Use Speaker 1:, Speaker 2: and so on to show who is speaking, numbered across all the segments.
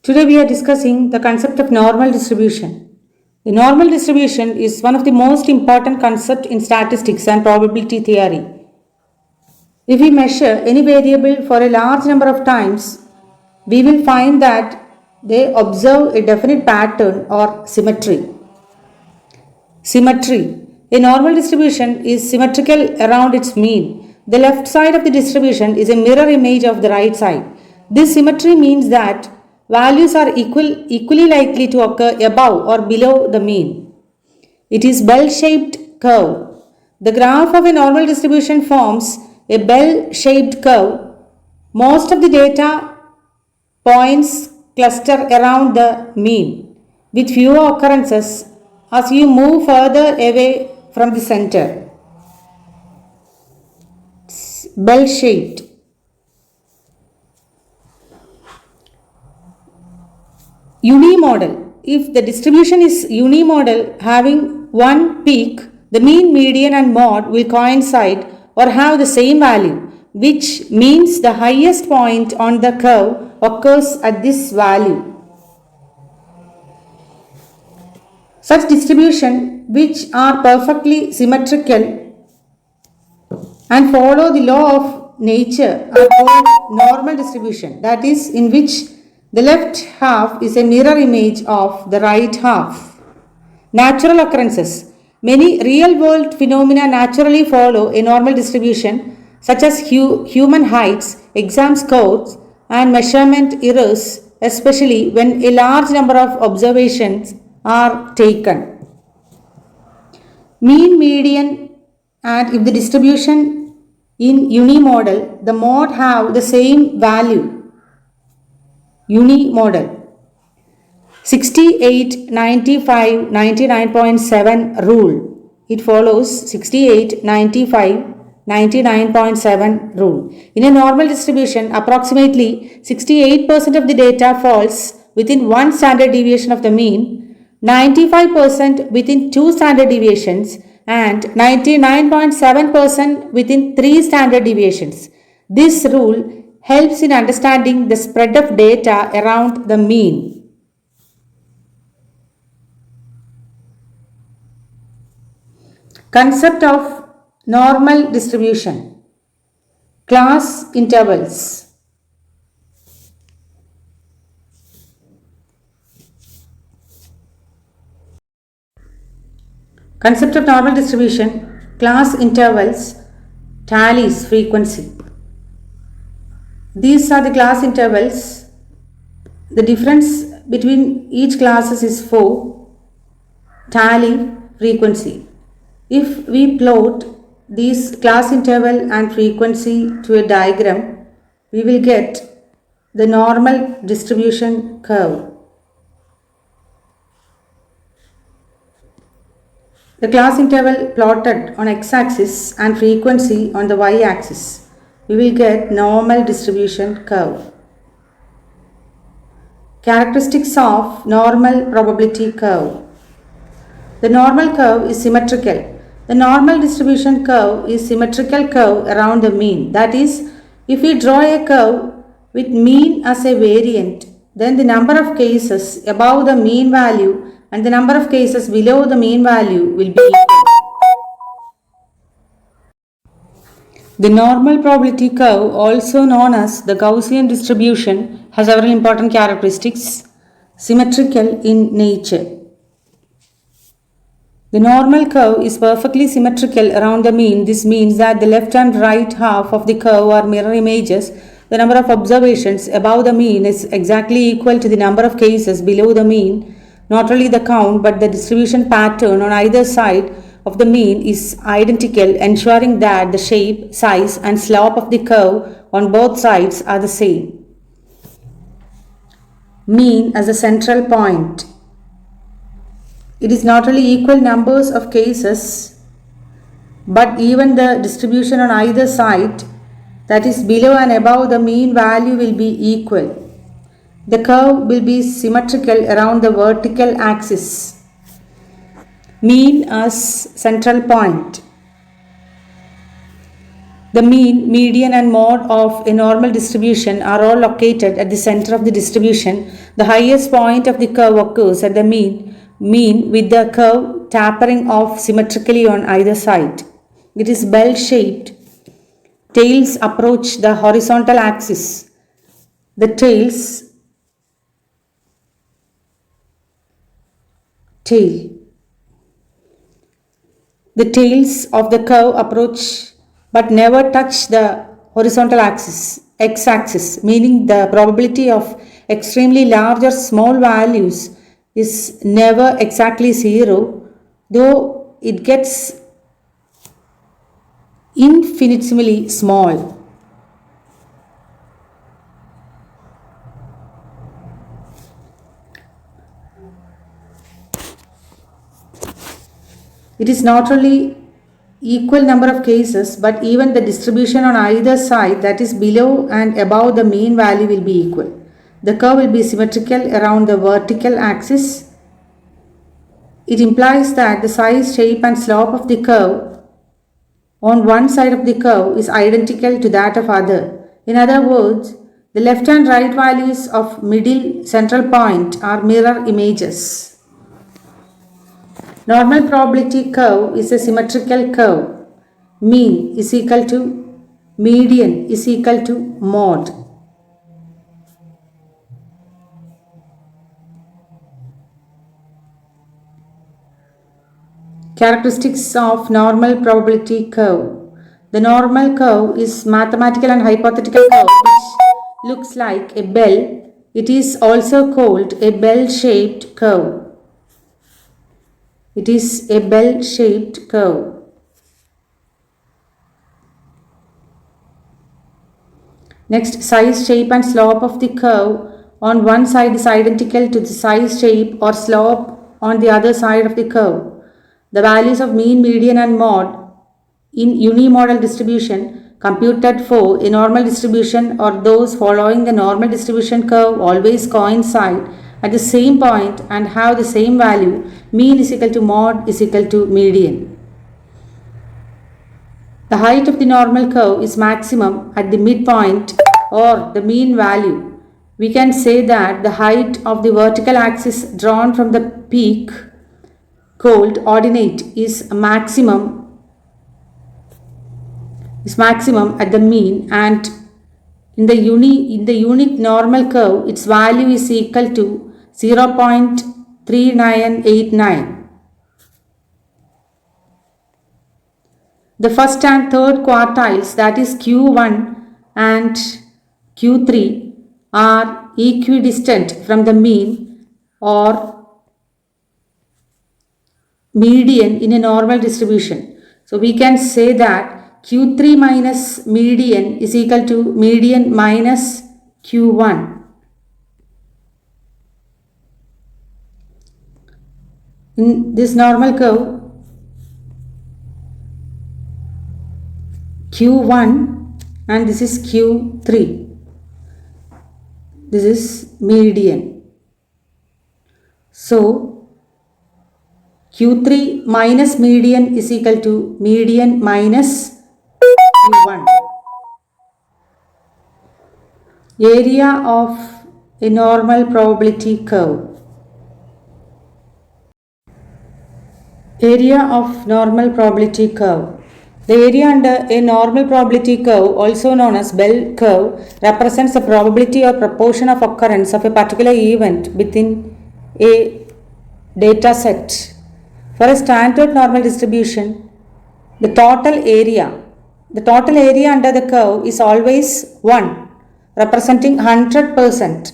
Speaker 1: Today we are discussing the concept of normal distribution. The normal distribution is one of the most important concepts in statistics and probability theory. If we measure any variable for a large number of times, we will find that they observe a definite pattern or symmetry. Symmetry. A normal distribution is symmetrical around its mean. The left side of the distribution is a mirror image of the right side. This symmetry means that values are equally likely to occur above or below the mean. It is bell-shaped curve. The graph of a normal distribution forms a bell-shaped curve. Most of the data points cluster around the mean, with fewer occurrences as you move further away from the center. Bell-shaped. Unimodal. If the distribution is unimodal, having one peak, the mean, median and mode will coincide or have the same value, which means the highest point on the curve occurs at this value. Such distributions, which are perfectly symmetrical and follow the law of nature, are called normal distribution, that is, in which the left half is a mirror image of the right half. Natural occurrences. Many real-world phenomena naturally follow a normal distribution, such as human heights, exam scores, and measurement errors, especially when a large number of observations are taken. Mean, median, and if the distribution in unimodal, the mode have the same value. Unimodal. 68, 95, 99.7 rule. It follows 68, 95, 99.7 rule. In a normal distribution, approximately 68% of the data falls within one standard deviation of the mean, 95% within two standard deviations, and 99.7% within three standard deviations. This rule helps in understanding the spread of data around the mean. Concept of normal distribution. Class intervals. Concept of normal distribution. Class intervals. Tallies frequency. These are the class intervals. The difference between each classes is 4. Tally frequency. If we plot these class interval and frequency to a diagram, we will get the normal distribution curve. The class interval plotted on x-axis and frequency on the y-axis. We will get normal distribution curve. Characteristics of normal probability curve. The normal curve is symmetrical. The normal distribution curve is symmetrical curve around the mean. That is, if we draw a curve with mean as a variant, then the number of cases above the mean value and the number of cases below the mean value will be equal. The normal probability curve, also known as the Gaussian distribution, has several important characteristics, symmetrical in nature. The normal curve is perfectly symmetrical around the mean. This means that the left and right half of the curve are mirror images. The number of observations above the mean is exactly equal to the number of cases below the mean. Not only the count, but the distribution pattern on either side of the mean is identical, ensuring that the shape, size, and slope of the curve on both sides are the same. Mean as a central point. It is not only equal numbers of cases, but even the distribution on either side, that is below and above the mean value, will be equal. The curve will be symmetrical around the vertical axis. Mean as central point. The mean, median and mode of a normal distribution are all located at the center of the distribution. The highest point of the curve occurs at the mean with the curve tapering off symmetrically on either side. It is bell-shaped. Tails approach the horizontal axis. The tails of the curve approach but never touch the horizontal axis, x-axis, meaning the probability of extremely large or small values is never exactly zero, though it gets infinitesimally small. It is not only equal number of cases, but even the distribution on either side, that is below and above the mean value, will be equal. The curve will be symmetrical around the vertical axis. It implies that the size, shape and slope of the curve on one side of the curve is identical to that of other. In other words, the left and right values of middle central point are mirror images. Normal probability curve is a symmetrical curve. Mean is equal to median is equal to mode. Characteristics of normal probability curve. The normal curve is mathematical and hypothetical curve which looks like a bell. It is also called a bell-shaped curve. It is a bell-shaped curve. Next, size, shape and slope of the curve on one side is identical to the size, shape or slope on the other side of the curve. The values of mean, median and mode in unimodal distribution computed for a normal distribution or those following the normal distribution curve always coincide at the same point and have the same value. Mean is equal to mode is equal to median. The height of the normal curve is maximum at the midpoint or the mean value. We can say that the height of the vertical axis drawn from the peak called ordinate is maximum at the mean, and in the unit normal curve its value is equal to 0.3989. The first and third quartiles, that is Q1 and Q3, are equidistant from the mean or median in a normal distribution. So we can say that Q3 minus median is equal to median minus Q1. In this normal curve, Q1 and this is Q3. This is median. So Q3 minus median is equal to median minus Q1. Area of a normal probability curve. Area of normal probability curve. The area under a normal probability curve, also known as bell curve, represents the probability or proportion of occurrence of a particular event within a data set. For a standard normal distribution, the total area under the curve is always 1, representing 100%.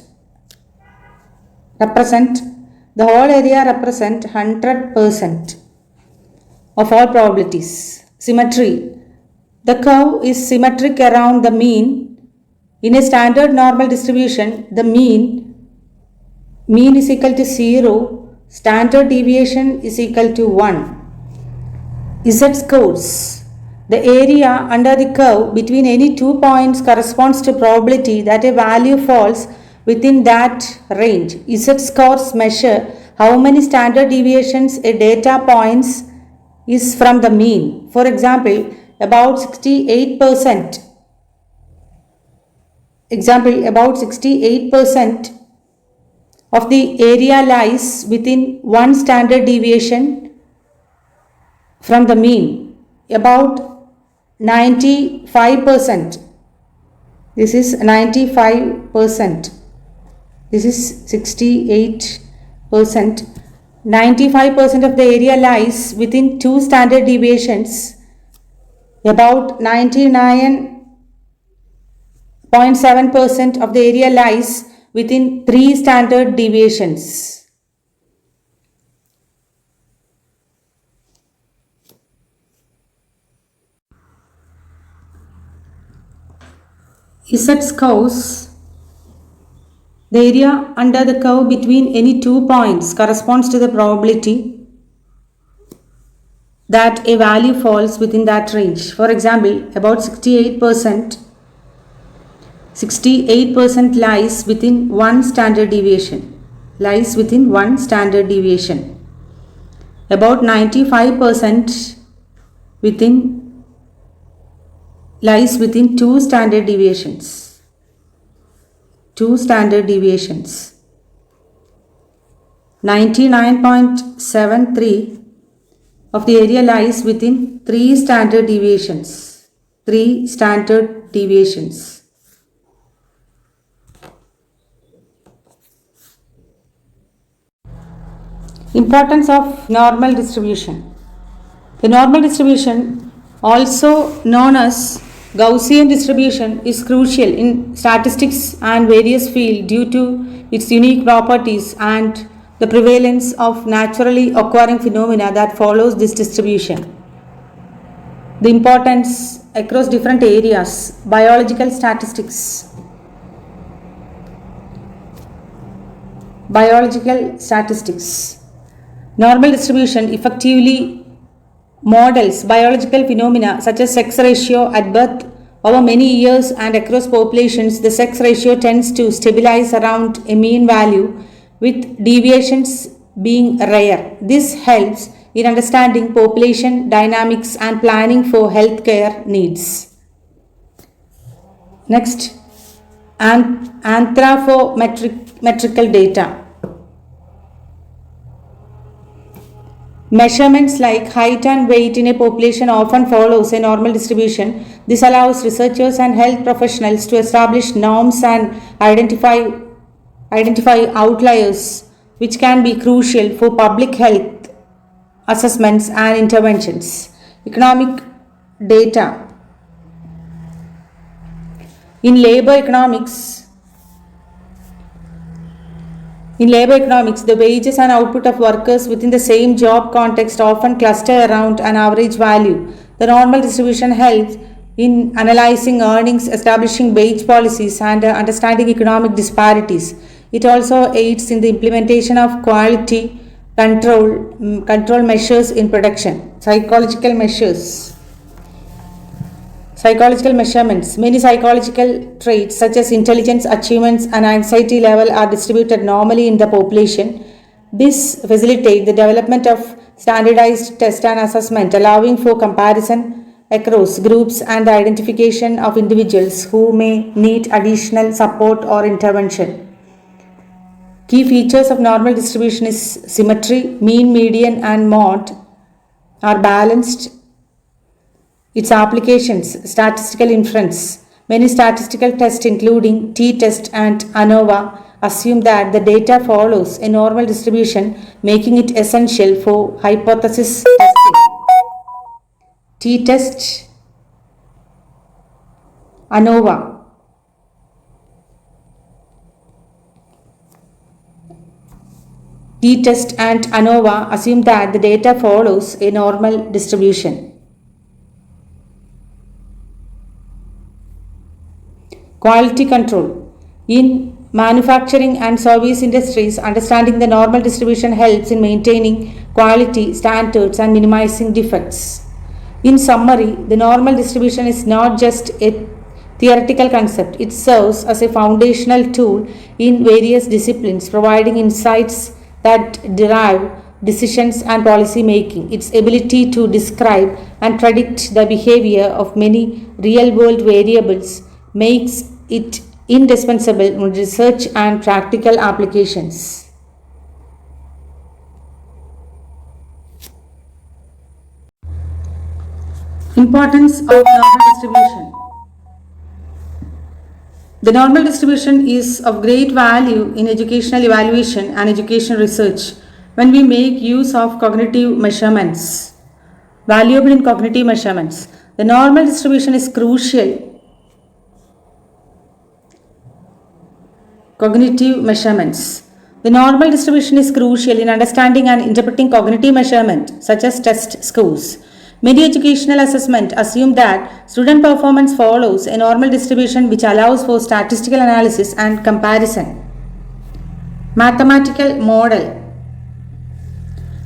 Speaker 1: The whole area represents 100% of all probabilities. Symmetry. The curve is symmetric around the mean. In a standard normal distribution, the mean is equal to 0, standard deviation is equal to 1. Z-scores. The area under the curve between any 2 points corresponds to probability that a value falls within that range. Z-scores measure how many standard deviations a data points is from the mean. For example, about 68%. Example, about 68% of the area lies within one standard deviation from the mean. About 95%. This is 95%. This is 68%. 95% of the area lies within two standard deviations. About 99.7% of the area lies within three standard deviations. Z curves, the area under the curve between any 2 points corresponds to the probability that a value falls within that range. For example, about 68% lies within one standard deviation. About 95% lies within two standard deviations. 99.73 of the area lies within three standard deviations. Importance of normal distribution. The normal distribution, also known as Gaussian distribution, is crucial in statistics and various fields due to its unique properties and the prevalence of naturally occurring phenomena that follows this distribution. The importance across different areas: biological statistics. Normal distribution effectively models biological phenomena such as sex ratio at birth. Over many years and across populations, the sex ratio tends to stabilize around a mean value, with deviations being rare. This helps in understanding population dynamics and planning for healthcare needs. Next, anthropometrical data. Measurements like height and weight in a population often follows a normal distribution. This allows researchers and health professionals to establish norms and identify outliers, which can be crucial for public health assessments and interventions. Economic data. In labor economics, the wages and output of workers within the same job context often cluster around an average value. The normal distribution helps in analyzing earnings, establishing wage policies, and understanding economic disparities. It also aids in the implementation of quality control measures in production. Psychological measurements. Many psychological traits such as intelligence, achievements, and anxiety level are distributed normally in the population. This facilitates the development of standardized test and assessment, allowing for comparison across groups and the identification of individuals who may need additional support or intervention. Key features of normal distribution is symmetry. Mean, median, and mode are balanced. Its applications: statistical inference. Many statistical tests, including t-test and ANOVA, assume that the data follows a normal distribution, making it essential for hypothesis testing. T-test, ANOVA. T-test and ANOVA assume that the data follows a normal distribution. Quality control. In manufacturing and service industries, understanding the normal distribution helps in maintaining quality standards and minimizing defects. In summary, the normal distribution is not just a theoretical concept. It serves as a foundational tool in various disciplines, providing insights that derive decisions and policy making. Its ability to describe and predict the behavior of many real-world variables makes it indispensable in research and practical applications. Importance of normal distribution. The normal distribution is of great value in educational evaluation and education research when we make use of cognitive measurements. Valuable in cognitive measurements. The normal distribution is crucial. Cognitive measurements. The normal distribution is crucial in understanding and interpreting cognitive measurement such as test scores. Many educational assessments assume that student performance follows a normal distribution which allows for statistical analysis and comparison. Mathematical model.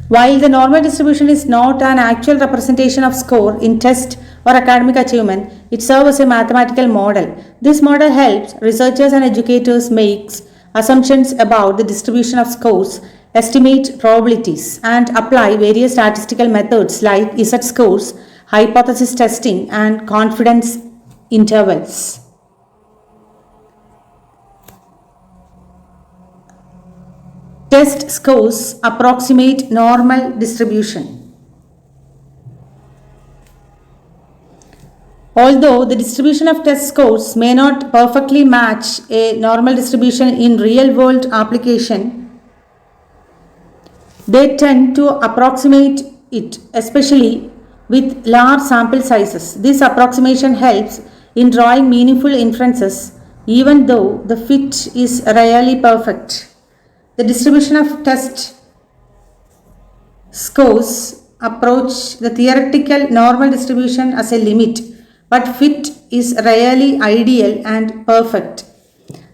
Speaker 1: While the normal distribution is not an actual representation of score in test or academic achievement, it serves as a mathematical model. This model helps researchers and educators make assumptions about the distribution of scores, estimate probabilities, and apply various statistical methods like Z-scores, hypothesis testing, and confidence intervals. Test scores approximate normal distribution. Although the distribution of test scores may not perfectly match a normal distribution in real-world application, they tend to approximate it, especially with large sample sizes. This approximation helps in drawing meaningful inferences, even though the fit is rarely perfect. The distribution of test scores approach the theoretical normal distribution as a limit, but fit is rarely ideal and perfect.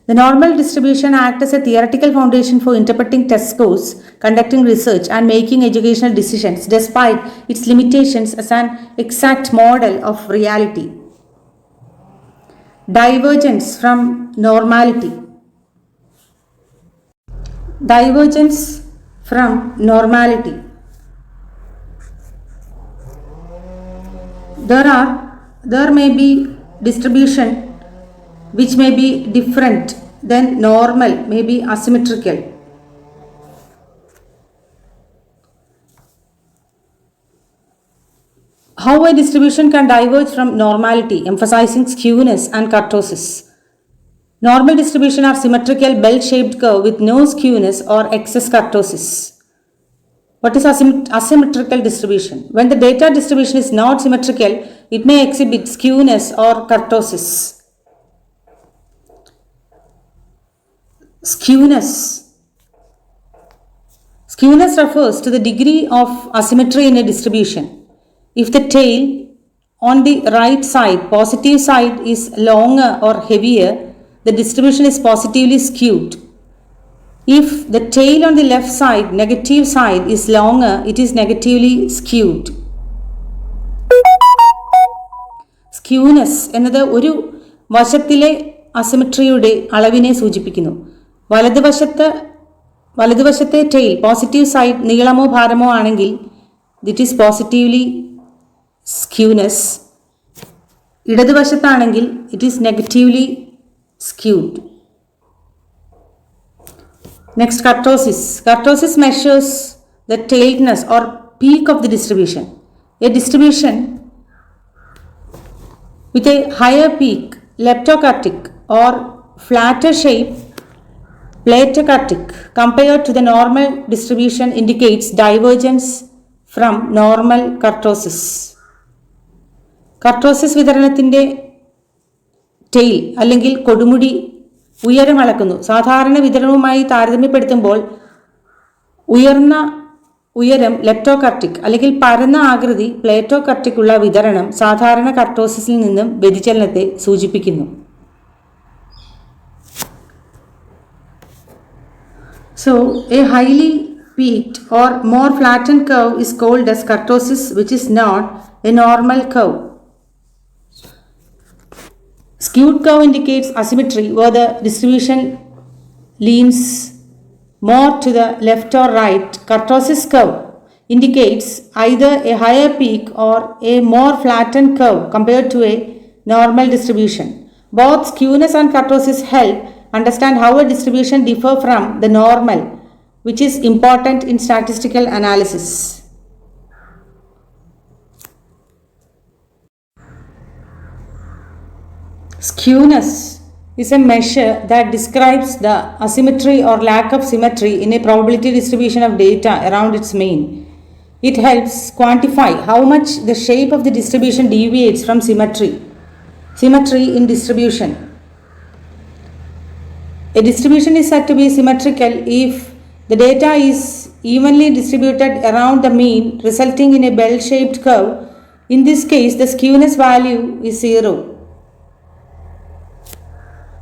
Speaker 1: The normal distribution acts as a theoretical foundation for interpreting test scores, conducting research, and making educational decisions, despite its limitations as an exact model of reality. Divergence from normality. Divergence from normality. There may be distribution which may be different than normal, may be asymmetrical. How a distribution can diverge from normality, emphasizing skewness and kurtosis. Normal distribution are symmetrical bell-shaped curve with no skewness or excess kurtosis. What is asymmetrical distribution? When the data distribution is not symmetrical, it may exhibit skewness or kurtosis. Skewness. Skewness refers to the degree of asymmetry in a distribution. If the tail on the right side, positive side, is longer or heavier, the distribution is positively skewed. If the tail on the left side, negative side, is longer, it is negatively skewed. Skewness എന്നത് ഒരു വശത്തിലെ അസിമെട്രിയുടെ അളവിനെ സൂചിപ്പിക്കുന്നു. വലതുവശത്തെ tail positive side നീളമോ ഭാരമോ ആണെങ്കിൽ it is positively skewness. ഇടതുവശത്താണെങ്കിൽ it is negatively skewed. Next, kurtosis. Kurtosis measures the tailedness or peak of the distribution. A distribution with a higher peak, leptokurtic or flatter shape, platokurtic, compared to the normal distribution indicates divergence from normal kurtosis. Kurtosis വിതരണത്തിൻ്റെ tail അല്ലെങ്കിൽ കൊടുമുടി ഉയരം അളക്കുന്നു. സാധാരണ വിതരണവുമായി താരതമ്യപ്പെടുത്തുമ്പോൾ ഉയർന്ന ഉയരം ലെപ്റ്റോകർട്ടിക് അല്ലെങ്കിൽ പരന്ന ആകൃതി പ്ലേറ്റോകർട്ടിക് ഉള്ള വിതരണം സാധാരണ കർട്ടോസിസിൽ നിന്നും വ്യതിചലനത്തെ സൂചിപ്പിക്കുന്നു. So, a highly peaked or more flattened curve is called as kurtosis, which is not a normal curve. Skewed curve indicates asymmetry where the distribution leans more to the left or right, kurtosis curve indicates either a higher peak or a more flattened curve compared to a normal distribution. Both skewness and kurtosis help understand how a distribution differs from the normal, which is important in statistical analysis. Skewness is a measure that describes the asymmetry or lack of symmetry in a probability distribution of data around its mean. It helps quantify how much the shape of the distribution deviates from symmetry in distribution. A distribution is said to be symmetrical if the data is evenly distributed around the mean, resulting in a bell-shaped curve. In this case, the skewness value is 0.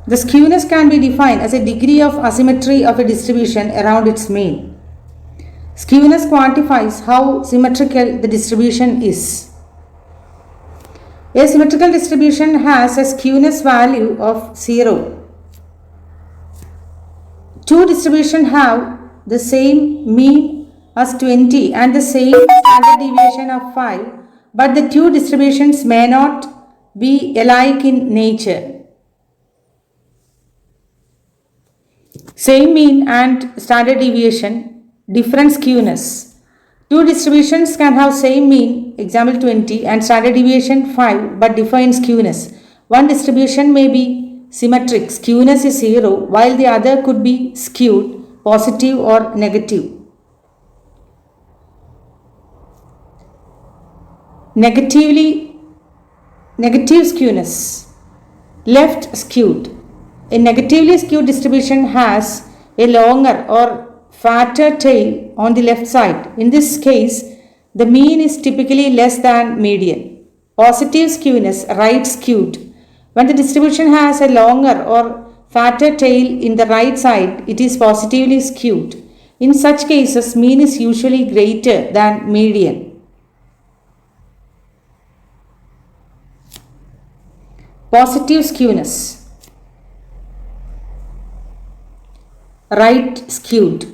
Speaker 1: The skewness can be defined as a degree of asymmetry of a distribution around its mean. Skewness quantifies how symmetrical the distribution is. A symmetrical distribution has a skewness value of 0. Two distributions have the same mean as 20 and the same standard deviation of 5, but the two distributions may not be alike in nature. Same mean and standard deviation, different skewness. Two distributions can have same mean, example 20, and standard deviation 5, but differ in skewness. One distribution may be symmetric, skewness is 0, while the other could be skewed, positive or negative. Negative skewness, left skewed. A negatively skewed distribution has a longer or fatter tail on the left side. In this case, the mean is typically less than median. Positive skewness, right skewed. When the distribution has a longer or fatter tail in the right side, it is positively skewed. In such cases, mean is usually greater than median. Positive skewness, right skewed.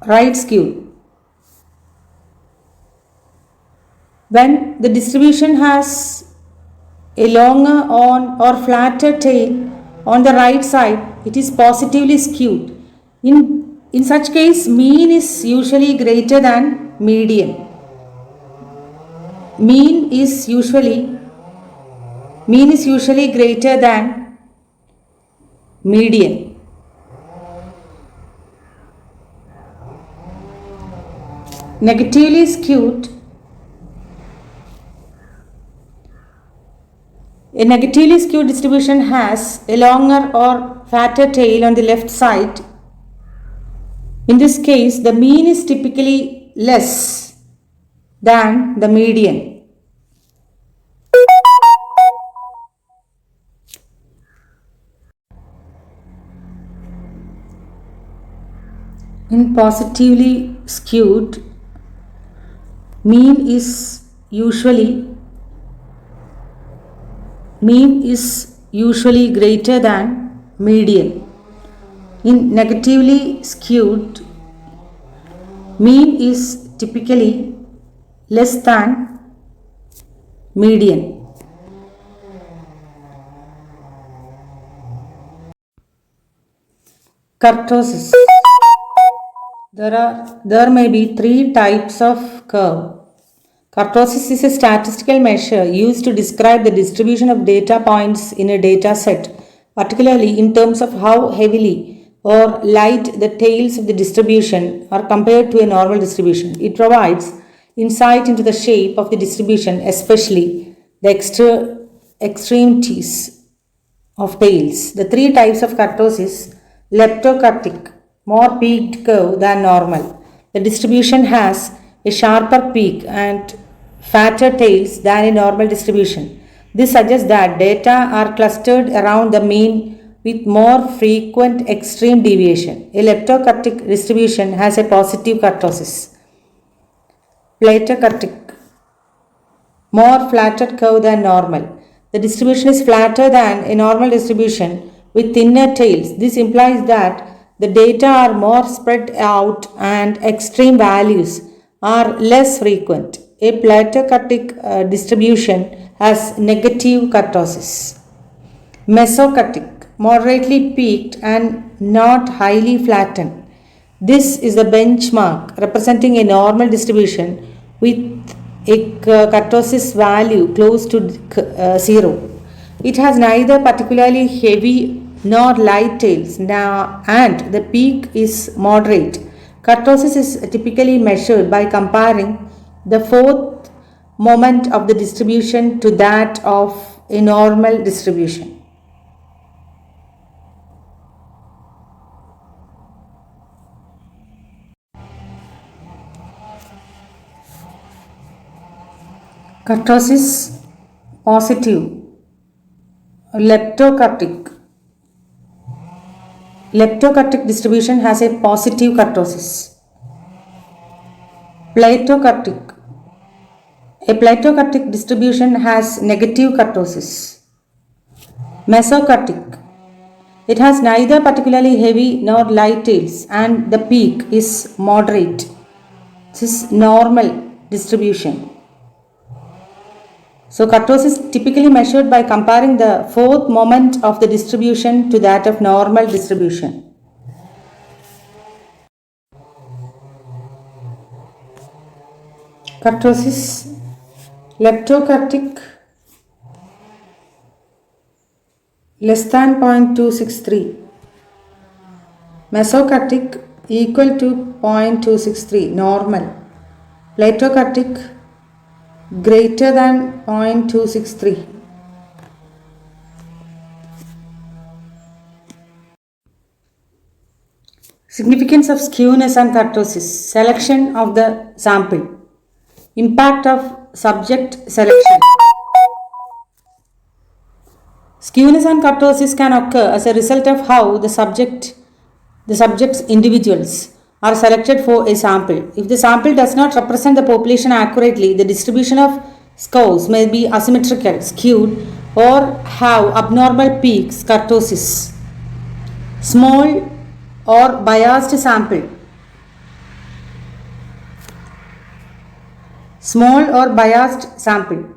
Speaker 1: Right skewed. When the distribution has a longer or flatter tail on the right side, it is positively skewed. In such case, mean is usually greater than median. Mean is usually greater than median. Negatively skewed. A negatively skewed distribution has a longer or fatter tail on the left side. In this case, the mean is typically less than the median. In positively skewed, mean is usually greater than median. In negatively skewed, mean is typically less than median. Kurtosis. There may be three types of curve. Kurtosis is a statistical measure used to describe the distribution of data points in a data set, particularly in terms of how heavily or light the tails of the distribution are compared to a normal distribution. It provides insight into the shape of the distribution, especially the extremities of tails. The three types of kurtosis: leptokurtic, more peaked curve than normal. The distribution has a sharper peak and fatter tails than a normal distribution. This suggests that data are clustered around the mean with more frequent extreme deviation. A leptokurtic distribution has a positive kurtosis. Platokurtic, more flattened curve than normal. The distribution is flatter than a normal distribution with thinner tails. This implies that the data are more spread out and extreme values are less frequent. A plateautic distribution has negative kurtosis. Mesokurtic, moderately peaked and not highly flattened. This is the benchmark representing a normal distribution with a kurtosis value close to 0. It has neither particularly heavy nor light tails, and the peak is moderate. Kurtosis is typically measured by comparing the fourth moment of the distribution to that of a normal distribution. Kurtosis positive, leptokurtic. Leptokurtic distribution has a positive kurtosis. Plateaukurtic. A plateaukurtic distribution has negative kurtosis. Mesokurtic. It has neither particularly heavy nor light tails and the peak is moderate. This is normal distribution. So kurtosis is typically measured by comparing the fourth moment of the distribution to that of normal distribution. Kurtosis, leptokurtic less than 0.263, mesokurtic equal to 0.263, normal, plateaukurtic greater than 0.263. Significance of skewness and kurtosis. Selection of the sample. Impact of subject selection. Skewness and kurtosis can occur as a result of how the subject's individuals are selected for a sample. If the sample does not represent the population accurately, the distribution of scores may be asymmetrical, skewed, or have abnormal peaks, kurtosis. Small or biased sample. Small or biased sample.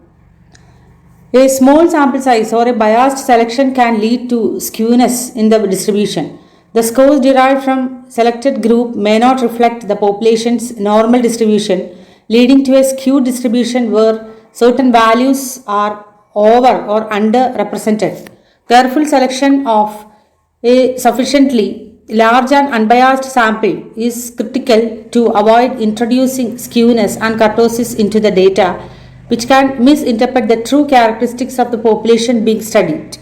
Speaker 1: A small sample size or a biased selection can lead to skewness in the distribution. The scores derived from selected group may not reflect the population's normal distribution, leading to a skewed distribution where certain values are over or underrepresented. Careful selection of a sufficiently large and unbiased sample is critical to avoid introducing skewness and kurtosis into the data, which can misinterpret the true characteristics of the population being studied.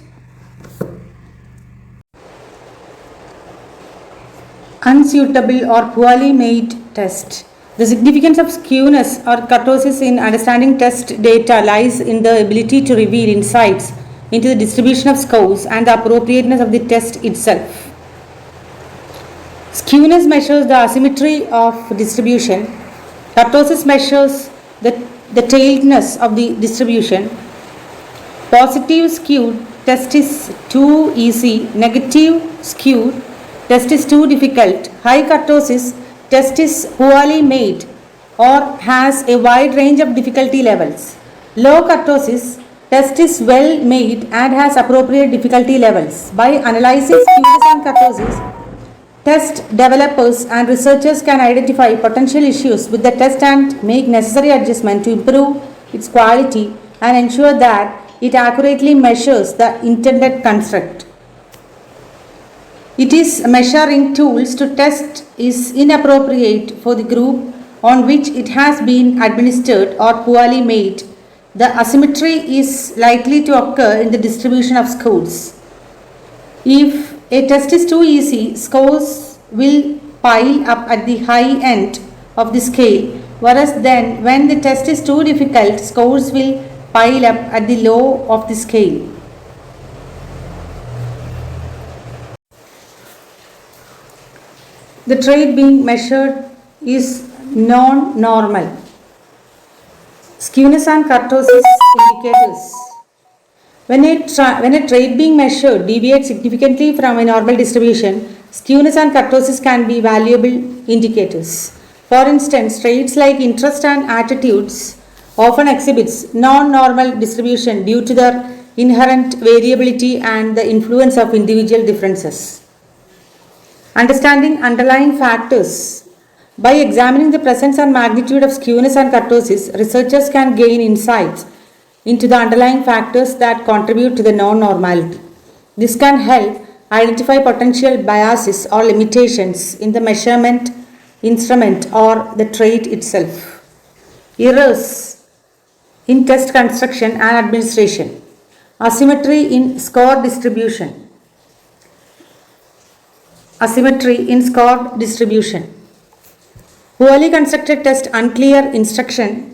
Speaker 1: Unsuitable or poorly made test. The significance of skewness or kurtosis in understanding test data lies in the ability to reveal insights into the distribution of scores and the appropriateness of the test itself. Skewness measures the asymmetry of distribution. Kurtosis measures the tailedness of the distribution. Positive skewed test is too easy. Negative skewed test is too difficult. High kurtosis test is poorly made or has a wide range of difficulty levels. Low kurtosis test is well made and has appropriate difficulty levels. By analyzing skewness and kurtosis, test developers and researchers can identify potential issues with the test and make necessary adjustments to improve its quality and ensure that it accurately measures the intended construct. It is measuring tools to test is inappropriate for the group on which it has been administered or poorly made. The asymmetry is likely to occur in the distribution of scores. If a test is too easy, scores will pile up at the high end of the scale, whereas then when the test is too difficult, scores will pile up at the low of the scale. The trait being measured is non-normal. Skewness and kurtosis indicators. When a trait being measured deviates significantly from a normal distribution, skewness and kurtosis can be valuable indicators. For instance, traits like interest and attitudes often exhibits non-normal distribution due to their inherent variability and the influence of individual differences. Understanding underlying factors. By examining the presence and magnitude of skewness and kurtosis, researchers can gain insights into the underlying factors that contribute to the non-normality. This can help identify potential biases or limitations in the measurement instrument or the trait itself. Errors in test construction and administration. Asymmetry in score distribution. Asymmetry in score distribution. Poorly constructed test, unclear instruction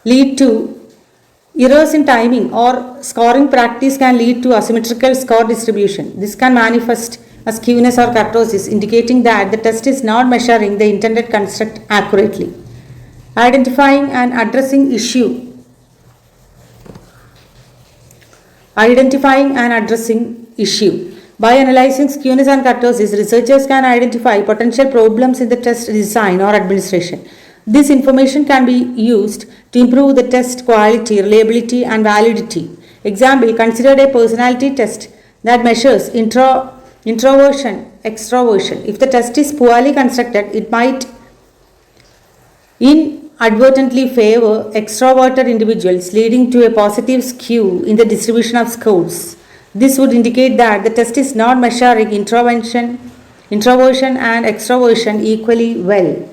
Speaker 1: lead to errors in timing or scoring practice can lead to asymmetrical score distribution. This can manifest as skewness or kurtosis, indicating that the test is not measuring the intended construct accurately. Identifying and addressing issue. By analyzing skewness and kurtosis, researchers can identify potential problems in the test design or administration. This information can be used to improve the test quality, reliability, and validity. Example, consider a personality test that measures introversion, extroversion. If the test is poorly constructed, it might inadvertently favor extroverted individuals, leading to a positive skew in the distribution of scores. This would indicate that the test is not measuring introversion and extroversion equally well.